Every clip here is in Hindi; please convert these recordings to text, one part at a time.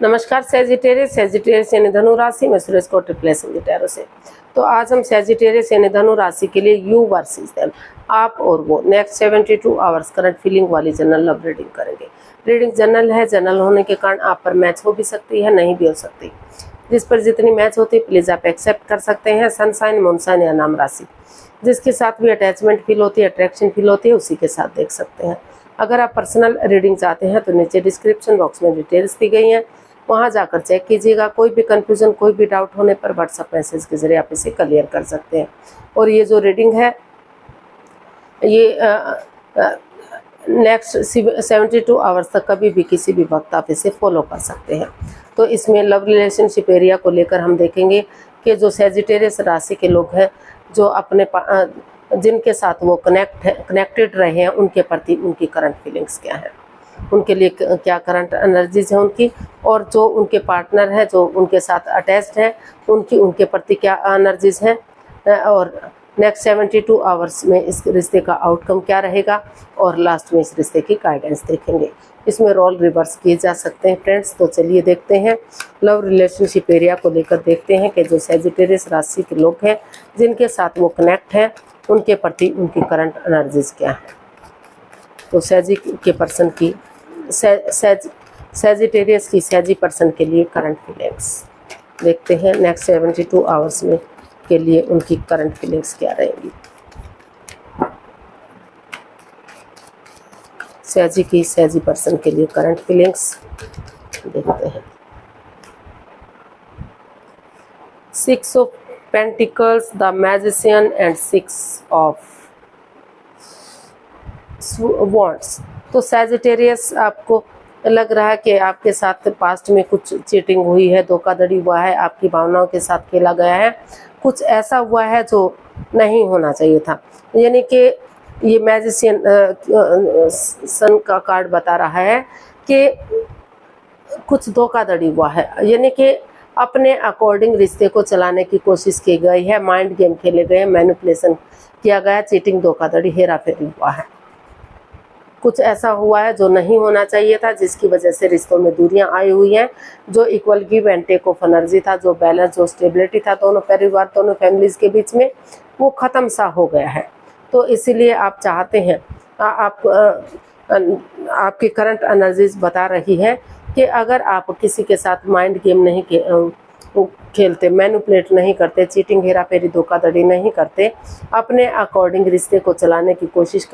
नमस्कार सेजिटेरियस यानी धनु राशि में सुरेश को ट्रिपल सेजिटेरो से। तो आज हम सेजिटेरियस यानी धनु राशि के लिए यू वर्सेस देम आप और वो नेक्स्ट 72 आवर्स करंट फीलिंग वाली जनरल लव रीडिंग करेंगे। रीडिंग जनरल है, जनरल होने के कारण आप पर मैच हो भी सकती है, नहीं भी हो सकती। जिस पर जितनी मैच होती है प्लीज आप एक्सेप्ट कर सकते हैं। सनसाइन, मूनसाइन या नाम राशि जिसके साथ भी अटैचमेंट फील होती है, अट्रैक्शन फील होती है, उसी के साथ देख सकते हैं। अगर आप पर्सनल रीडिंग चाहते हैं तो नीचे डिस्क्रिप्शन बॉक्स में डिटेल्स दी गई हैं, वहां जाकर चेक कीजिएगा। कोई भी कंफ्यूजन, कोई भी डाउट होने पर व्हाट्सएप मैसेज के जरिए आप इसे क्लियर कर सकते हैं। और ये जो रीडिंग है ये नेक्स्ट 72 आवर्स तक कभी भी किसी भी वक्त आप इसे फॉलो कर सकते हैं। तो इसमें लव रिलेशनशिप एरिया को लेकर हम देखेंगे कि जो सेजिटेरियस राशि के लोग हैं, जो अपने जिनके साथ वो कनेक्टेड रहे हैं, उनके प्रति उनकी करंट फीलिंग्स क्या है, उनके लिए क्या करंट एनर्जीज है उनकी, और जो उनके पार्टनर है, जो उनके साथ अटैच्ड है, उनके प्रति क्या एनर्जीज हैं, और नेक्स्ट 72 आवर्स में इस रिश्ते का आउटकम क्या रहेगा, और लास्ट में इस रिश्ते की गाइडेंस देखेंगे। इसमें रोल रिवर्स किए जा सकते हैं फ्रेंड्स। तो चलिए देखते हैं लव रिलेशनशिप एरिया को लेकर देखते हैं कि जो सेजिटेरियस राशि के लोग हैं, जिनके साथ वो कनेक्ट है, उनके प्रति उनकी करंट एनर्जीज क्या है। तो सेजी के पर्सन की सेजिटेरियस की सेजी पर्सन के लिए करंट फीलिंग्स देखते हैं। नेक्स्ट 72 आवर्स में के लिए उनकी करंट फीलिंग्स क्या रहेगी। सेजी पर्सन के लिए करंट फीलिंग्स देखते हैं। 6 of pentacles, the magician and 6 of wands. तो सेजिटेरियस आपको लग रहा है कि आपके साथ पास्ट में कुछ चीटिंग हुई है, धोखाधड़ी हुआ है, आपकी भावनाओं के साथ खेला गया है, कुछ ऐसा हुआ है जो नहीं होना चाहिए था। यानी कि ये मैजिशियन सन का कार्ड बता रहा है कि कुछ धोखाधड़ी हुआ है, यानी कि अपने अकॉर्डिंग रिश्ते को चलाने की कोशिश की गई है, माइंड गेम खेले गए, मैनिपुलेशन किया गया, चीटिंग, धोखाधड़ी, हेरा फेरी हुआ है। कुछ ऐसा हुआ है जो नहीं होना चाहिए था, जिसकी वजह से रिश्तों में दूरियां आई हुई हैं। जो equal give and take of energy था, जो बैलेंस, जो स्टेबिलिटी था दोनों परिवार, दोनों फैमिलीज के बीच में, वो ख़त्म सा हो गया है। तो इसीलिए आप चाहते हैं, आपकी करंट एनर्जीज बता रही है कि अगर आप किसी के साथ माइंड गेम नहीं खेलते, मैनिपुलेट नहीं करते, चीटिंग, हेरा फेरी, धोखाधड़ी नहीं करते, अपने अकॉर्डिंग रिश्ते को चलाने की कोशिश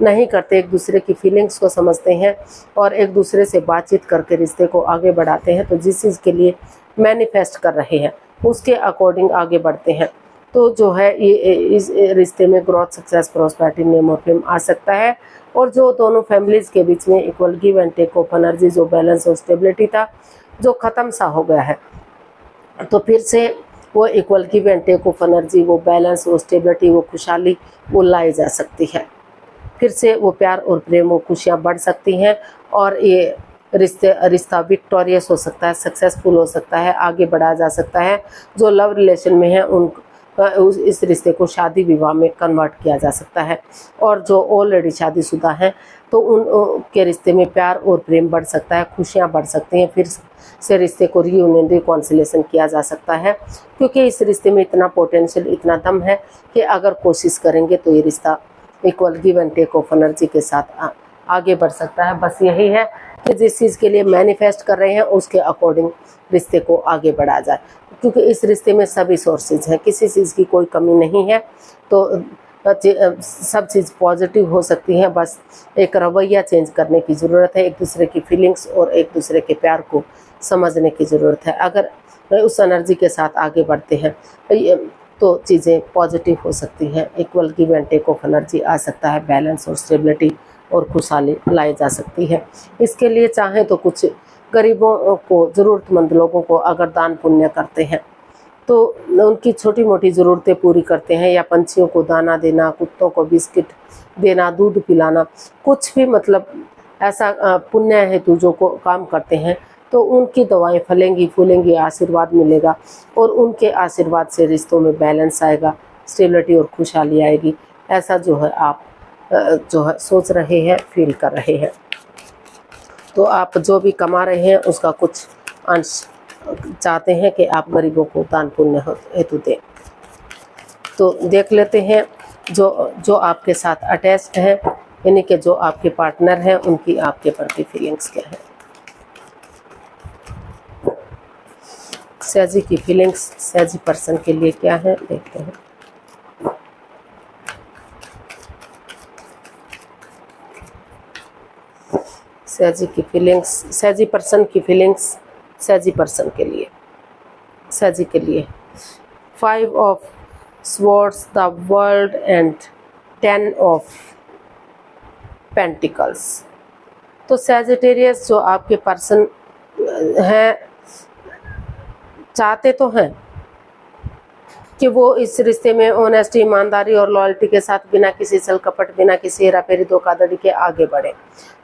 नहीं करते, एक दूसरे की फीलिंग्स को समझते हैं और एक दूसरे से बातचीत करके रिश्ते को आगे बढ़ाते हैं, तो जिस चीज़ के लिए मैनिफेस्ट कर रहे हैं उसके अकॉर्डिंग आगे बढ़ते हैं, तो जो है ये इस रिश्ते में ग्रोथ, सक्सेस, प्रॉस्पेरिटी, नेम और फेम आ सकता है। और जो दोनों फैमिलीज़ के बीच में equal give and take of energy, जो बैलेंस और स्टेबिलिटी था, जो ख़त्म सा हो गया है, तो फिर से वो equal give and take of energy, वो बैलेंस, वो स्टेबिलिटी, वो खुशहाली वो लाई जा सकती है। फिर से वो प्यार और प्रेम, वो खुशियाँ बढ़ सकती हैं और ये रिश्ता विक्टोरियस हो सकता है, सक्सेसफुल हो सकता है, आगे बढ़ाया जा सकता है। जो लव रिलेशन में है इस रिश्ते को शादी विवाह में कन्वर्ट किया जा सकता है। और जो ऑलरेडी शादीशुदा हैं तो उनके रिश्ते में प्यार और प्रेम बढ़ सकता है, खुशियाँ बढ़ सकती हैं, फिर से रिश्ते को रीयूनियन, रिकॉन्सिलेशन किया जा सकता है, क्योंकि इस रिश्ते में इतना पोटेंशियल, इतना दम है कि अगर कोशिश करेंगे तो ये रिश्ता equal give and take of energy के साथ आगे बढ़ सकता है। बस यही है कि जिस चीज़ के लिए मैनिफेस्ट कर रहे हैं उसके अकॉर्डिंग रिश्ते को आगे बढ़ा जाए, क्योंकि इस रिश्ते में सभी सोर्सेज हैं, किसी चीज़ की कोई कमी नहीं है। तो सब चीज़ पॉजिटिव हो सकती हैं, बस एक रवैया चेंज करने की ज़रूरत है, एक दूसरे की फीलिंग्स और एक दूसरे के प्यार को समझने की ज़रूरत है। अगर उस एनर्जी के साथ आगे बढ़ते हैं तो चीज़ें पॉजिटिव हो सकती हैं, equal give and take of energy आ सकता है, बैलेंस और स्टेबिलिटी और खुशहाली लाई जा सकती है। इसके लिए चाहें तो कुछ गरीबों को, ज़रूरतमंद लोगों को अगर दान पुण्य करते हैं तो उनकी छोटी मोटी ज़रूरतें पूरी करते हैं, या पंछियों को दाना देना, कुत्तों को बिस्किट देना, दूध पिलाना, कुछ भी मतलब ऐसा पुण्य हेतु जो को काम करते हैं, तो उनकी दवाएं फलेंगी, फूलेंगी, आशीर्वाद मिलेगा और उनके आशीर्वाद से रिश्तों में बैलेंस आएगा, स्टेबिलिटी और खुशहाली आएगी। ऐसा जो है आप जो है सोच रहे हैं, फील कर रहे हैं। तो आप जो भी कमा रहे हैं उसका कुछ अंश चाहते हैं कि आप गरीबों को दान पुण्य हेतु दें। तो देख लेते हैं जो आपके साथ अटैच्ड है, यानी कि जो आपके पार्टनर हैं, उनकी आपके प्रति फीलिंग्स क्या है। सैजी की फीलिंग्स सैजी पर्सन के लिए क्या है, देखते हैं। सैजी की फीलिंग्स, सैजी पर्सन की फीलिंग्स सैजी पर्सन के लिए, सैजी के लिए 5 of swords, the world and 10 of pentacles. तो सैजिटेरियस जो आपके पर्सन हैं, चाहते तो हैं कि वो इस रिश्ते में ऑनेस्टी, ईमानदारी और लॉयल्टी के साथ बिना किसी छल कपट, बिना किसी हेराफेरी, धोखाधड़ी के आगे बढ़े,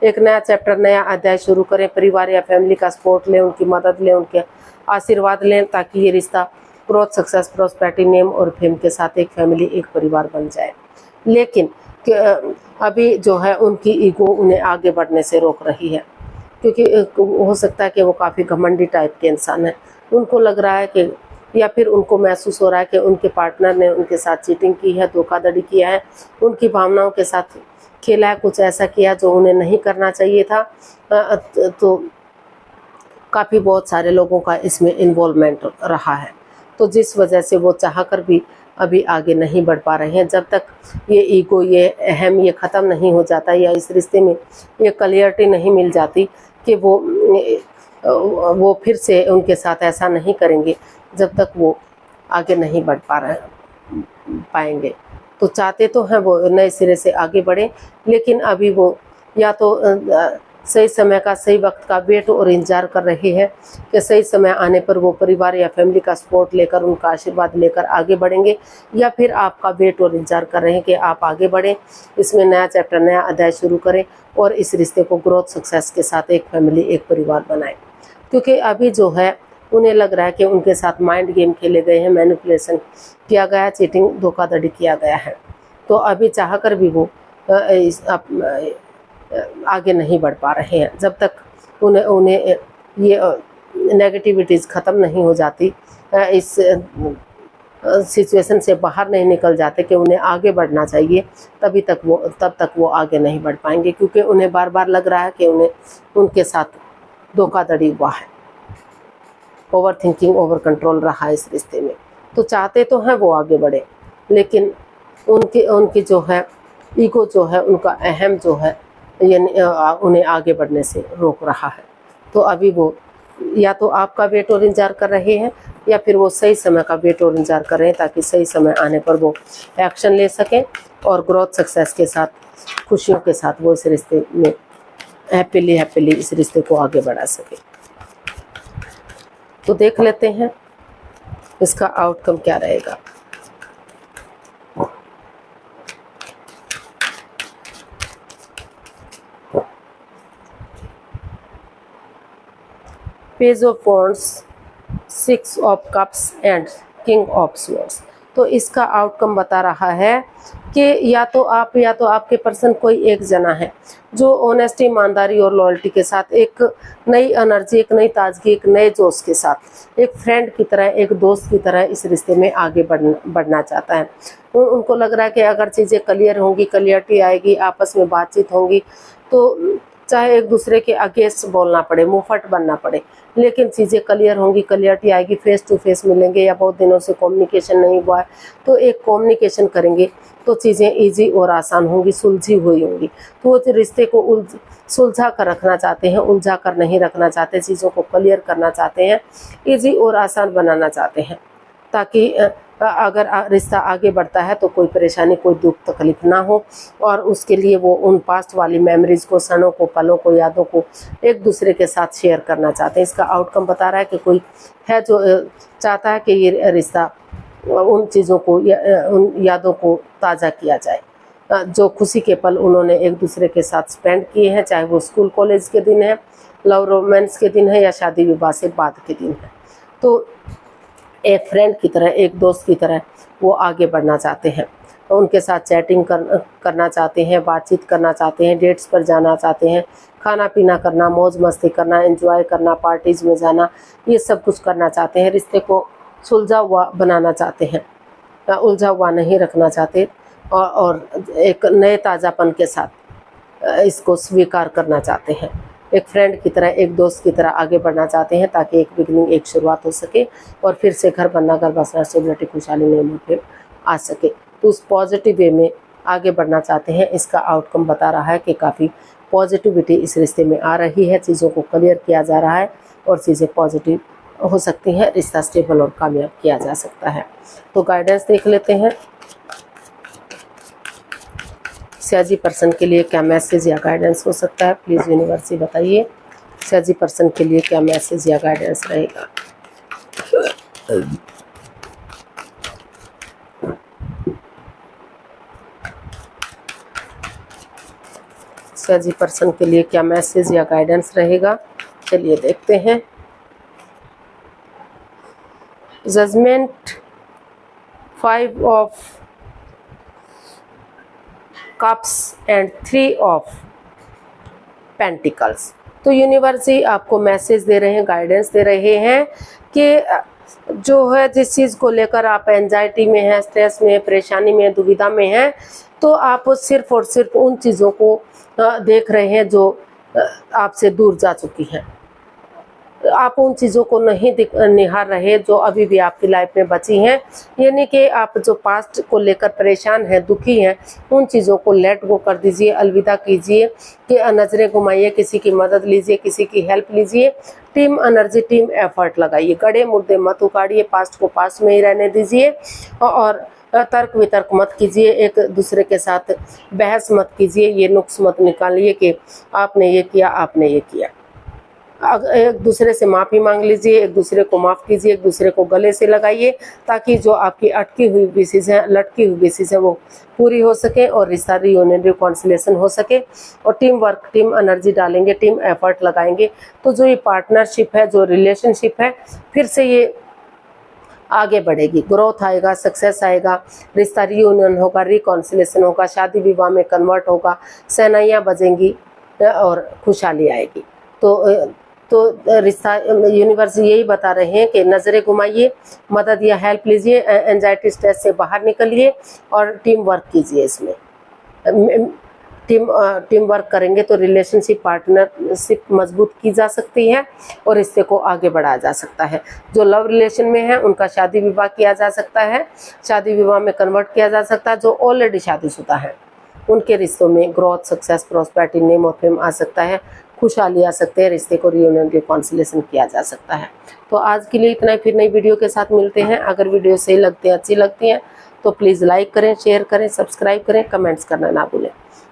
एक नया चैप्टर, नया अध्याय शुरू करें। परिवार या फैमिली का सपोर्ट लें, उनकी मदद लें, उनके आशीर्वाद लें, ताकि ये रिश्ता ग्रोथ, सक्सेस, प्रॉस्पेरिटी, नेम और फेम के साथ एक फैमिली, एक परिवार बन जाए। लेकिन अभी जो है उनकी ईगो उन्हें आगे बढ़ने से रोक रही है, क्योंकि हो सकता है कि वो काफ़ी घमंडी टाइप के इंसान हैं। उनको लग रहा है कि, या फिर उनको महसूस हो रहा है कि उनके पार्टनर ने उनके साथ चीटिंग की है, धोखाधड़ी किया है, उनकी भावनाओं के साथ खेला है, कुछ ऐसा किया जो उन्हें नहीं करना चाहिए था। तो काफ़ी बहुत सारे लोगों का इसमें इन्वॉल्वमेंट रहा है, तो जिस वजह से वो चाहकर भी अभी आगे नहीं बढ़ पा रहे हैं। जब तक ये ईगो, ये अहम, ये ख़त्म नहीं हो जाता, या इस रिश्ते में ये क्लियरिटी नहीं मिल जाती कि वो फिर से उनके साथ ऐसा नहीं करेंगे, जब तक वो आगे नहीं बढ़ पाएंगे। तो चाहते तो हैं वो नए सिरे से आगे बढ़ें, लेकिन अभी वो या तो सही समय का, सही वक्त का वेट और इंतजार कर रहे हैं कि सही समय आने पर वो परिवार या फैमिली का सपोर्ट लेकर, उनका आशीर्वाद लेकर आगे बढ़ेंगे, या फिर आपका वेट और इंतजार कर रहे हैं कि आप आगे बढ़ें, इसमें नया चैप्टर, नया अध्याय शुरू करें और इस रिश्ते को ग्रोथ, सक्सेस के साथ एक फैमिली, एक परिवार बनाएं। क्योंकि अभी जो है उन्हें लग रहा है कि उनके साथ माइंड गेम खेले गए हैं, मैनिपुलेशन किया गया है, चीटिंग, धोखाधड़ी किया गया है। तो अभी चाहकर भी वो आगे नहीं बढ़ पा रहे हैं, जब तक उन्हें ये नेगेटिविटीज़ ख़त्म नहीं हो जाती, इस सिचुएशन से बाहर नहीं निकल जाते कि उन्हें आगे बढ़ना चाहिए, तब तक वो आगे नहीं बढ़ पाएंगे। क्योंकि उन्हें बार बार लग रहा है कि उनके साथ धोखाधड़ी हुआ है, ओवर थिंकिंग, ओवर कंट्रोल रहा है इस रिश्ते में। तो चाहते तो हैं वो आगे बढ़े, लेकिन उनकी जो है ईगो, जो है उनका अहम जो है, ये उन्हें आगे बढ़ने से रोक रहा है। तो अभी वो या तो आपका वेट और इंतजार कर रहे हैं, या फिर वो सही समय का वेट और इंतजार कर रहे हैं, ताकि सही समय आने पर वो एक्शन ले सकें और ग्रोथ, सक्सेस के साथ, खुशियों के साथ वो इस रिश्ते में हैप्पीली इस रिश्ते को आगे बढ़ा सके। तो देख लेते हैं इसका आउटकम क्या रहेगा। Page of wands, 6 of cups and king of swords. तो इसका आउटकम बता रहा है कि या तो आपके पर्सन कोई एक जना है जो ऑनेस्टी, ईमानदारी और लॉयल्टी के साथ एक नई एनर्जी, एक नई ताजगी, एक नए जोश के साथ, एक फ्रेंड की तरह, एक दोस्त की तरह इस रिश्ते में आगे बढ़ना चाहता है। उनको लग रहा है कि अगर चीज़ें क्लियर होंगी, क्लियरिटी आएगी, आपस में बातचीत होंगी, तो चाहे एक दूसरे के अगेंस्ट बोलना पड़े, मुंहफट बनना पड़े, लेकिन चीज़ें क्लियर होंगी, क्लियरिटी आएगी, फेस टू फेस मिलेंगे, या बहुत दिनों से कम्युनिकेशन नहीं हुआ है तो एक कम्युनिकेशन करेंगे, तो चीज़ें इजी और आसान होंगी, सुलझी हुई होंगी। तो वो रिश्ते को सुलझा कर रखना चाहते हैं, उलझा कर नहीं रखना चाहते, चीज़ों को क्लियर करना चाहते हैं, इजी और आसान बनाना चाहते हैं, ताकि अगर रिश्ता आगे बढ़ता है तो कोई परेशानी, कोई दुख तकलीफ ना हो। और उसके लिए वो उन पास्ट वाली मेमोरीज को, क्षणों को, पलों को, यादों को एक दूसरे के साथ शेयर करना चाहते हैं। इसका आउटकम बता रहा है कि कोई है जो चाहता है कि ये रिश्ता उन चीज़ों को, उन यादों को ताज़ा किया जाए, जो खुशी के पल उन्होंने एक दूसरे के साथ स्पेंड किए हैं, चाहे वो स्कूल कॉलेज के दिन है, लव रोमांस के दिन है, या शादी विवाह से बाद के दिन है। तो एक फ्रेंड की तरह, एक दोस्त की तरह वो आगे बढ़ना चाहते हैं, उनके साथ चैटिंग करना चाहते हैं, बातचीत करना चाहते हैं, डेट्स पर जाना चाहते हैं, खाना पीना करना, मौज मस्ती करना, एंजॉय करना, पार्टीज में जाना, ये सब कुछ करना चाहते हैं। रिश्ते को सुलझा हुआ बनाना चाहते हैं, उलझा हुआ नहीं रखना चाहते, और एक नए ताज़ापन के साथ इसको स्वीकार करना चाहते हैं। एक फ्रेंड की तरह, एक दोस्त की तरह आगे बढ़ना चाहते हैं, ताकि एक बिगनिंग, एक शुरुआत हो सके और फिर से घर बनना, घर बसना, स्टेबिलिटी, खुशहाली, नए मौके आ सके। तो उस पॉजिटिव वे में आगे बढ़ना चाहते हैं। इसका आउटकम बता रहा है कि काफ़ी पॉजिटिविटी इस रिश्ते में आ रही है, चीज़ों को क्लियर किया जा रहा है और चीज़ें पॉजिटिव हो सकती हैं, रिश्ता स्टेबल और कामयाब किया जा सकता है। तो गाइडेंस देख लेते हैं। स्याजी पर्सन के लिए क्या मैसेज या गाइडेंस हो सकता है, प्लीज़ यूनिवर्स बताइए। स्याजी पर्सन के लिए क्या मैसेज या गाइडेंस रहेगा। स्याजी पर्सन के लिए क्या मैसेज या गाइडेंस रहेगा, चलिए देखते हैं। Judgement, 5 of cups and 3 of pentacles. तो यूनिवर्स ही आपको मैसेज दे रहे हैं, गाइडेंस दे रहे हैं कि जो है, जिस चीज़ को लेकर आप एंजाइटी में हैं, स्ट्रेस में, परेशानी में, दुविधा में हैं, तो आप सिर्फ और सिर्फ उन चीज़ों को देख रहे हैं जो आपसे दूर जा चुकी हैं। आप उन चीज़ों को नहीं निहार रहे जो अभी भी आपकी लाइफ में बची हैं। यानी कि आप जो पास्ट को लेकर परेशान हैं, दुखी हैं, उन चीज़ों को लेट गो कर दीजिए, अलविदा कीजिए, कि नज़रें घुमाइए, किसी की मदद लीजिए, किसी की हेल्प लीजिए। टीम एनर्जी, टीम एफर्ट लगाइए, गड़े मुद्दे मत उखाड़िए, पास्ट को पास्ट में ही रहने दीजिए और तर्क वितर्क मत कीजिए, एक दूसरे के साथ बहस मत कीजिए, ये नुक्स मत निकालिए कि आपने ये किया, आपने ये किया। एक दूसरे से माफ़ी मांग लीजिए, एक दूसरे को माफ़ कीजिए, एक दूसरे को गले से लगाइए, ताकि जो आपकी अटकी हुई विशेष है, लटकी हुई विशेष है, वो पूरी हो सके और रिश्ता रियूनियन, रिकॉन्सिलेशन हो सके। और टीम वर्क, टीम एनर्जी डालेंगे, टीम एफर्ट लगाएंगे, तो जो ये पार्टनरशिप है, जो रिलेशनशिप है, फिर से ये आगे बढ़ेगी, ग्रोथ आएगा, सक्सेस आएगा, रिश्ता रियूनियन होगा, रिकॉन्सिलेशन होगा, शादी विवाह में कन्वर्ट होगा, शहनाइयाँ बजेंगी और खुशहाली आएगी। तो रिश्ता, यूनिवर्स यही बता रहे हैं कि नज़रें घुमाइए, मदद या हेल्प लीजिए, एंजाइटी स्ट्रेस से बाहर निकलिए और टीम वर्क कीजिए। इसमें टीम वर्क करेंगे तो रिलेशनशिप, पार्टनरशिप मजबूत की जा सकती है और रिश्ते को आगे बढ़ाया जा सकता है। जो लव रिलेशन में है उनका शादी विवाह किया जा सकता है, शादी विवाह में कन्वर्ट किया जा सकता है। जो ऑलरेडी शादीशुदा है उनके रिश्तों में ग्रोथ, सक्सेस, प्रॉस्पेरिटी, नेम और फेम आ सकता है, खुशहाली आ सकते हैं, रिश्ते को रियूनियन, रिकॉन्सिलेशन किया जा सकता है। तो आज के लिए इतना ही, फिर नई वीडियो के साथ मिलते हैं। अगर वीडियो सही लगती है, अच्छी लगती है, तो प्लीज़ लाइक करें, शेयर करें, सब्सक्राइब करें, कमेंट्स करना ना भूलें।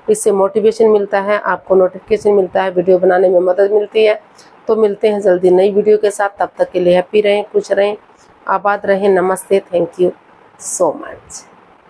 इससे मोटिवेशन मिलता है, आपको नोटिफिकेशन मिलता है, वीडियो बनाने में मदद मिलती है। तो मिलते हैं जल्दी नई वीडियो के साथ, तब तक के लिए हैप्पी रहें, खुश रहें, आबाद रहें। नमस्ते, थैंक यू सो मच।